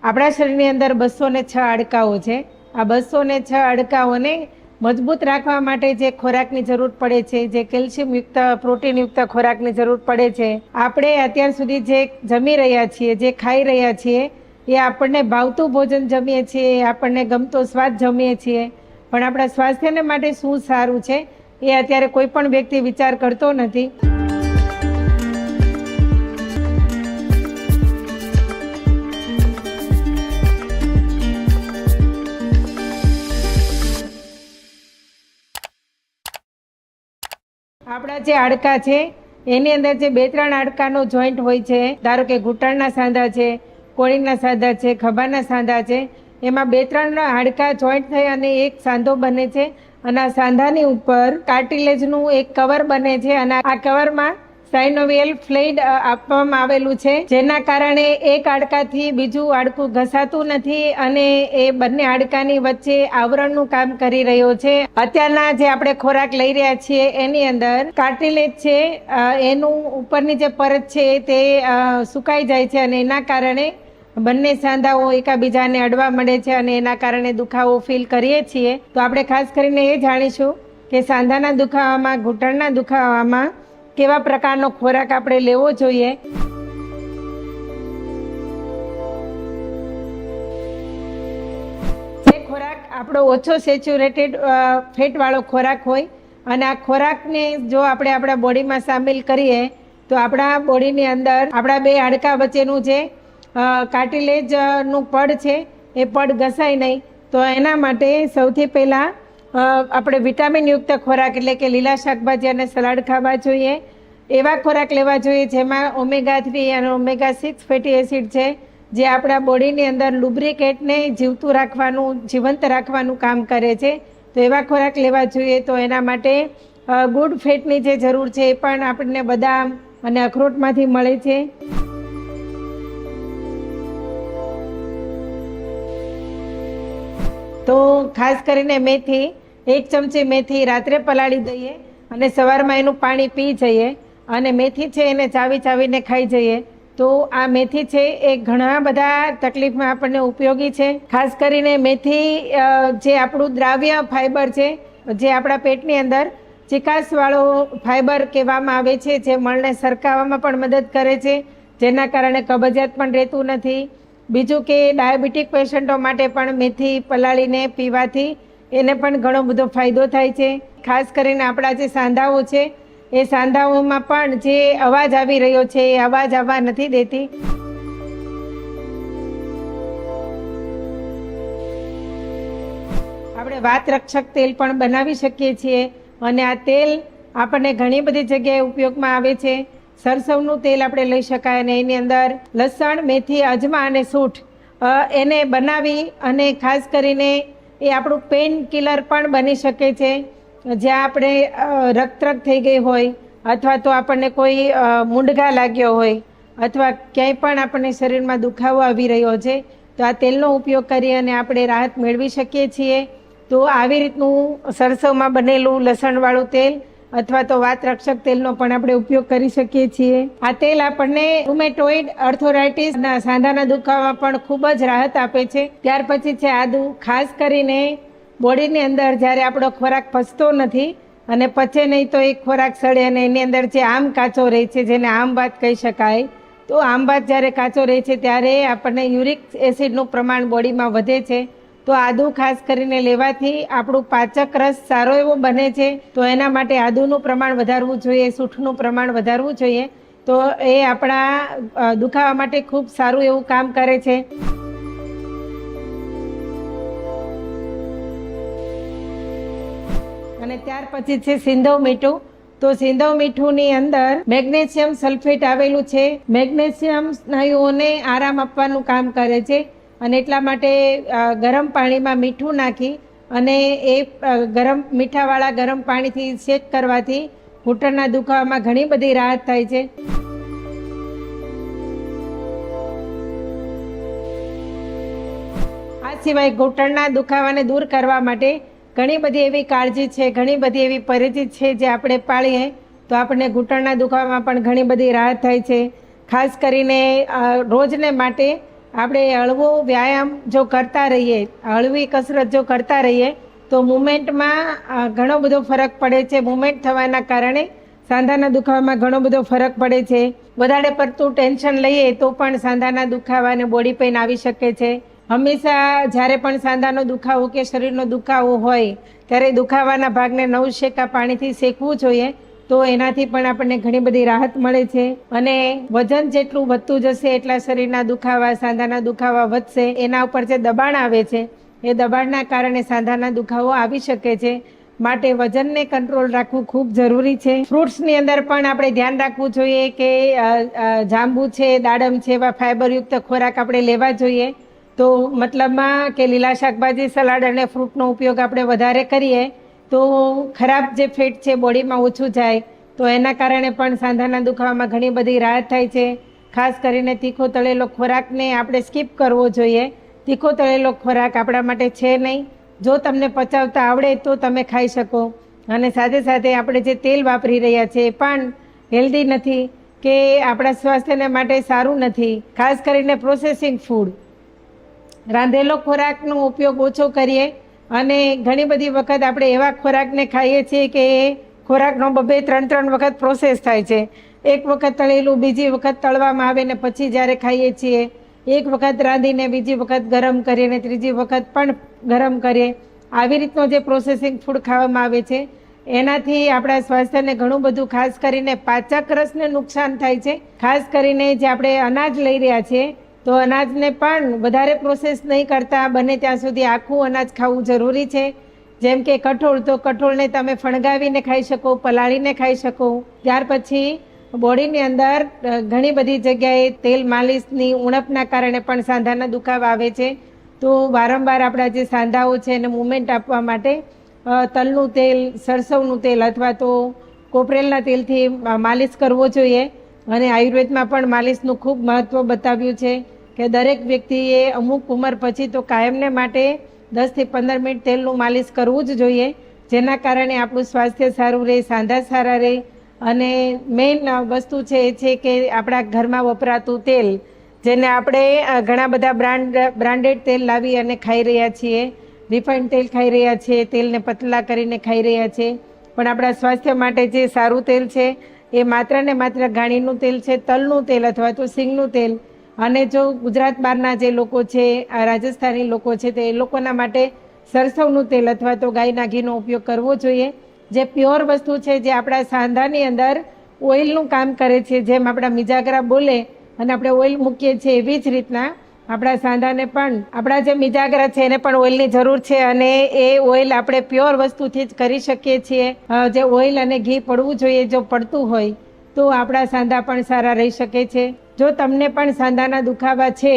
આપણા શરીરની અંદર 206 હાડકાઓ છે। આ 206 હાડકાઓને મજબૂત રાખવા માટે જે ખોરાકની જરૂર પડે છે, જે કેલ્શિયમયુક્ત પ્રોટીનયુક્ત ખોરાકની જરૂર પડે છે, આપણે અત્યાર સુધી જે જમી રહ્યા છીએ, જે ખાઈ રહ્યા છીએ, એ આપણને ભાવતું ભોજન જમીએ છીએ, આપણને ગમતો સ્વાદ જમીએ છીએ, પણ આપણા સ્વાસ્થ્યને માટે શું સારું છે એ અત્યારે કોઈ પણ વ્યક્તિ વિચાર કરતો નથી। આપણા જે હાડકા છે એની અંદર જે 2-3 હાડકાનો જોઈન્ટ હોય છે, ધારો કે ઘૂંટણના સાંધા છે, કોણીના સાંધા છે, ખભાના સાંધા છે, એમાં 2-3 હાડકા જોઈન્ટ થઈ અને એક સાંધો બને છે અને આ સાંધાની ઉપર કાર્ટિલેજનું એક કવર બને છે અને આ કવરમાં સાઇનોવિયલ ફ્લુઇડ આપવામાં આવેલું છે, જેના કારણે એક હાડકાથી બીજું હાડકું ઘસાતું નથી અને એ બંને હાડકાની વચ્ચે આવરણનું કામ કરી રહ્યો છે। અત્યારના જે આપણે ખોરાક લઈ રહ્યા છીએ એની અંદર કાર્ટિલેજ છે, એનું ઉપરની જે પરત છે તે સુકાઈ જાય છે અને એના કારણે બંને સાંધાઓ એકાબીજાને અડવા મળે છે અને એના કારણે દુખાવો ફીલ કરીએ છીએ। તો આપણે ખાસ કરીને એ જાણીશું કે સાંધાના દુખાવામાં, ઘૂંટણના દુખાવામાં કેવા પ્રકારનો ખોરાક આપણે લેવો જોઈએ। જે ખોરાક આપણો ઓછો સેચ્યુરેટેડ ફેટવાળો ખોરાક હોય અને આ ખોરાકને જો આપણે આપણા બોડીમાં સામેલ કરીએ તો આપણા બોડીની અંદર આપણા 2 હાડકા વચ્ચેનું જે કાર્ટિલેજનું પડ છે એ પડ ઘસાય નહીં। તો એના માટે સૌથી પહેલાં આપણે વિટામિનયુક્ત ખોરાક એટલે કે લીલા શાકભાજી અને સલાડ ખાવા જોઈએ। એવા ખોરાક લેવા જોઈએ જેમાં ઓમેગા-3 અને ઓમેગા-6 ફેટી એસિડ છે, જે આપણા બોડીની અંદર લુબ્રિકેટને જીવતું રાખવાનું, જીવંત રાખવાનું કામ કરે છે। તો એવા ખોરાક લેવા જોઈએ। તો એના માટે ગુડ ફેટની જે જરૂર છે એ પણ આપણને બદામ અને અખરોટમાંથી મળે છે। તો ખાસ કરીને મેથી, 1 ચમચી મેથી રાત્રે પલાળી દઈએ અને સવારમાં એનું પાણી પી જઈએ અને મેથી છે એને ચાવીને ખાઈ જઈએ તો આ મેથી છે એ ઘણા બધા તકલીફમાં આપણને ઉપયોગી છે। ખાસ કરીને મેથી જે આપણું દ્રાવ્ય ફાઈબર છે, જે આપણા પેટની અંદર ચિકાસવાળો ફાઈબર કહેવામાં આવે છે, જે મળને સરકાવવામાં પણ મદદ કરે છે, જેના કારણે કબજિયાત પણ રહેતું નથી। બીજું કે ડાયાબિટીક પેશન્ટો માટે પણ મેથી પલાળીને પીવાથી એને પણ ઘણો બધો ફાયદો થાય છે। ખાસ કરીને આપણા જે સાંધાઓ છે એ સાંધાઓમાં પણ જે અવાજ આવી રહ્યો છે એ અવાજ આવવા નથી દેતી। આપણે વાત રક્ષક તેલ પણ બનાવી શકીએ છીએ અને આ તેલ આપણને ઘણી બધી જગ્યાએ ઉપયોગમાં આવે છે। સરસવનું તેલ આપણે લઈ શકાય અને એની અંદર લસણ, મેથી, અજમા અને સૂંઠ એને બનાવી અને ખાસ કરીને એ આપણું પેઇન કિલર પણ બની શકે છે। જ્યાં આપણે રક્તરક્ત થઈ ગઈ હોય અથવા તો આપણને કોઈ મૂંઢઘા લાગ્યો હોય અથવા ક્યાંય પણ આપણને શરીરમાં દુખાવો આવી રહ્યો છે તો આ તેલનો ઉપયોગ કરી અને આપણે રાહત મેળવી શકીએ છીએ। તો આવી રીતનું સરસવમાં બનેલું લસણવાળું તેલ અથવા તો વાત રક્ષક તેલનો પણ આપણે ઉપયોગ કરી શકીએ છીએ। આ તેલ આપણને રૂમેટોઇડ આર્થરાઇટિસ ના સાંધાના દુખાવામાં પણ ખૂબ જ રાહત આપે છે। ત્યાર પછી છે આદુ। ખાસ કરીને બોડીની અંદર જ્યારે આપણો ખોરાક પચતો નથી અને પચે નહીં તો એક ખોરાક સડે અને એની અંદર જે આમ કાચો રહે છે, જેને આમવાત કહી શકાય, તો આમવાત જ્યારે કાચો રહે છે ત્યારે આપણને યુરિક એસિડનું પ્રમાણ બોડીમાં વધે છે। તો આદુ ખાસ કરીને લેવાથી આપણું પાચક રસ સારો એવો બને છે। તો એના માટે આદુનું પ્રમાણ વધારવું જોઈએ, સૂંઠનું પ્રમાણ વધારવું જોઈએ। તો એ આપણા દુખાવા માટે ખૂબ સારું એવું કામ કરે છે। અને ત્યાર પછી છે સિંધવ મીઠું। તો સિંધવ મીઠુંની અંદર મેગ્નેશિયમ સલ્ફેટ આવેલું છે। મેગ્નેશિયમ સ્નાયુઓને આરામ આપવાનું કામ કરે છે અને એટલા માટે ગરમ પાણીમાં મીઠું નાખી અને એ મીઠાવાળા ગરમ પાણીથી શેક કરવાથી ઘૂંટણના દુખાવામાં ઘણી બધી રાહત થાય છે। આ સિવાય ઘૂંટણના દુખાવાને દૂર કરવા માટે ઘણી બધી એવી કાળજી છે, ઘણી બધી એવી પરેજી છે જે આપણે પાળીએ તો આપણને ઘૂંટણના દુખાવામાં પણ ઘણી બધી રાહત થાય છે। ખાસ કરીને રોજને માટે આપણે હળવો વ્યાયામ જો કરતા રહીએ, હળવી કસરત જો કરતા રહીએ તો મુમેન્ટમાં ઘણો બધો ફરક પડે છે. મુમેન્ટ થવાના કારણે સાંધાના દુખાવામાં ઘણો બધો ફરક પડે છે. વધારે પડતું ટેન્શન લઈએ તો પણ સાંધાના દુખાવા અને બોડી પેઇન આવી શકે છે. હંમેશા જ્યારે પણ સાંધાનો દુખાવો કે શરીરનો દુખાવો હોય ત્યારે દુખાવાના ભાગને નવશેકા પાણીથી શેકવું જોઈએ, તો એનાથી પણ આપણને ઘણી બધી રાહત મળે છે. અને વજન જેટલું વધતું જશે એટલા શરીરના દુખાવા, સાંધાના દુખાવા વધશે. એના ઉપર જે દબાણ આવે છે એ દબાણના કારણે સાંધાના દુખાવો આવી શકે છે. માટે વજનને કંટ્રોલ રાખવું ખૂબ જરૂરી છે. ફ્રૂટ્સની અંદર પણ આપણે ધ્યાન રાખવું જોઈએ કે જાંબુ છે, દાડમ છે, એવા ફાઇબરયુક્ત ખોરાક આપણે લેવા જોઈએ. તો મતલબમાં કે લીલા શાકભાજી, સલાડ અને ફ્રૂટનો ઉપયોગ આપણે વધારે કરીએ તો ખરાબ જે ફેટ છે બોડીમાં ઓછું જાય, તો એના કારણે પણ સાંધાના દુખાવામાં ઘણી બધી રાહત થાય છે. ખાસ કરીને તીખો તળેલો ખોરાકને આપણે સ્કીપ કરવો જોઈએ. તીખો તળેલો ખોરાક આપણા માટે છે નહીં. જો તમને પચાવતા આવડે તો તમે ખાઈ શકો. અને સાથે સાથે આપણે જે તેલ વાપરી રહ્યા છીએ એ પણ હેલ્ધી નથી કે આપણા સ્વાસ્થ્યને માટે સારું નથી. ખાસ કરીને પ્રોસેસિંગ ફૂડ, રાંધેલો ખોરાકનો ઉપયોગ ઓછો કરીએ. અને ઘણી બધી વખત આપણે એવા ખોરાકને ખાઈએ છીએ કે એ ખોરાકનો 2-3 વખત પ્રોસેસ થાય છે. એક વખત તળેલું, બીજી વખત તળવામાં આવે ને પછી જ્યારે ખાઈએ છીએ, એક વખત રાંધીને બીજી વખત ગરમ કરીએ ને ત્રીજી વખત પણ ગરમ કરીએ, આવી રીતનો જે પ્રોસેસિંગ ફૂડ ખાવામાં આવે છે એનાથી આપણા સ્વાસ્થ્યને ઘણું બધું, ખાસ કરીને પાચક રસને નુકસાન થાય છે. ખાસ કરીને જે આપણે અનાજ લઈ રહ્યા છીએ તો અનાજને પણ વધારે પ્રોસેસ નહીં કરતા બને ત્યાં સુધી આખું અનાજ ખાવું જરૂરી છે. જેમ કે કઠોળ, તો કઠોળને તમે ફણગાવીને ખાઈ શકો, પલાળીને ખાઈ શકો. ત્યાર પછી બોડીની અંદર ઘણી બધી જગ્યાએ તેલ માલિશની ઉણપના કારણે પણ સાંધાના દુખાવા આવે છે. તો વારંવાર આપણા જે સાંધાઓ છે એને મુવમેન્ટ આપવા માટે તલનું તેલ, સરસવનું તેલ અથવા તો કોપરેલના તેલથી માલિશ કરવો જોઈએ. અને આયુર્વેદમાં પણ માલિશનું ખૂબ મહત્ત્વ બતાવ્યું છે કે દરેક વ્યક્તિએ અમુક ઉંમર પછી તો કાયમને માટે 10 થી 15 મિનિટ તેલનું માલિશ કરવું જ જોઈએ, જેના કારણે આપણું સ્વાસ્થ્ય સારું રહે, સાંધા સારા રહે. અને મેઇન વસ્તુ છે એ છે કે આપણા ઘરમાં વપરાતું તેલ, જેને આપણે ઘણા બધા બ્રાન્ડેડ તેલ લાવી અને ખાઈ રહ્યા છીએ, રિફાઇન્ડ તેલ ખાઈ રહ્યા છીએ, તેલને પતલા કરીને ખાઈ રહ્યા છીએ. પણ આપણા સ્વાસ્થ્ય માટે જે સારું તેલ છે એ માત્ર ને માત્ર ઘાણીનું તેલ છે, તલનું તેલ અથવા તો સિંગનું તેલ. અને જો ગુજરાત બહારના જે લોકો છે, રાજસ્થાની લોકો છે, તો એ લોકોના માટે સરસવનું તેલ અથવા તો ગાયના ઘીનો ઉપયોગ કરવો જોઈએ, જે પ્યોર વસ્તુ છે, જે આપણા સાંધાની અંદર ઓઇલનું કામ કરે છે. જેમ આપણા મિજાગરા બોલે અને આપણે ઓઇલ મૂકીએ છીએ એવી જ રીતના આપણા સાંધાને પણ, આપણા જે મિજાગરા છે એને પણ ઓઇલની જરૂર છે. અને એ ઓઇલ આપણે પ્યોર વસ્તુથી જ કરી શકીએ છીએ. જે ઓઇલ અને ઘી પડવું જોઈએ, જો પડતું હોય તો આપણા સાંધા પણ સારા રહી શકે છે. જો તમને પણ સાંધાના દુખાવા છે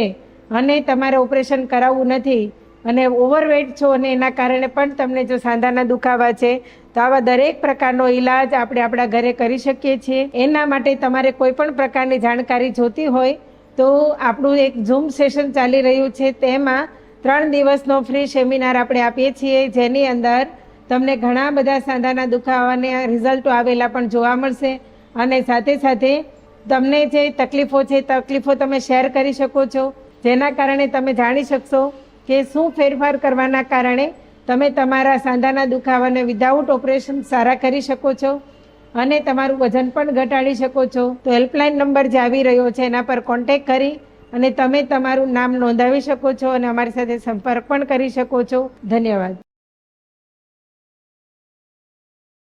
અને તમારે ઓપરેશન કરાવવું નથી અને ઓવરવેટ છો અને એના કારણે પણ તમને જો સાંધાના દુખાવા છે, તો આવા દરેક પ્રકારનો ઈલાજ આપણે આપણા ઘરે કરી શકીએ છીએ. એના માટે તમારે કોઈ પણ પ્રકારની જાણકારી જોતી હોય તો આપણું એક ઝૂમ સેશન ચાલી રહ્યું છે, તેમાં 3 દિવસનો ફ્રી સેમિનાર આપણે આપીએ છીએ, જેની અંદર તમને ઘણા બધા સાંધાના દુખાવાને રિઝલ્ટો આવેલા પણ જોવા મળશે. અને સાથે સાથે તમને જે તકલીફો છે તકલીફો તમે શેર કરી શકો છો, જેના કારણે તમે જાણી શકશો કે શું ફેરફાર કરવાના કારણે તમે તમારા સાંધાના દુખાવાને વિધાઉટ ઓપરેશન સારા કરી શકો છો અને તમારું વજન પણ ઘટાડી શકો છો. તો હેલ્પલાઇન નંબર જે આવી રહ્યો છે એના પર કોન્ટેક્ટ કરી અને તમે તમારું નામ નોંધાવી શકો છો અને અમારી સાથે સંપર્ક પણ કરી શકો છો. ધન્યવાદ.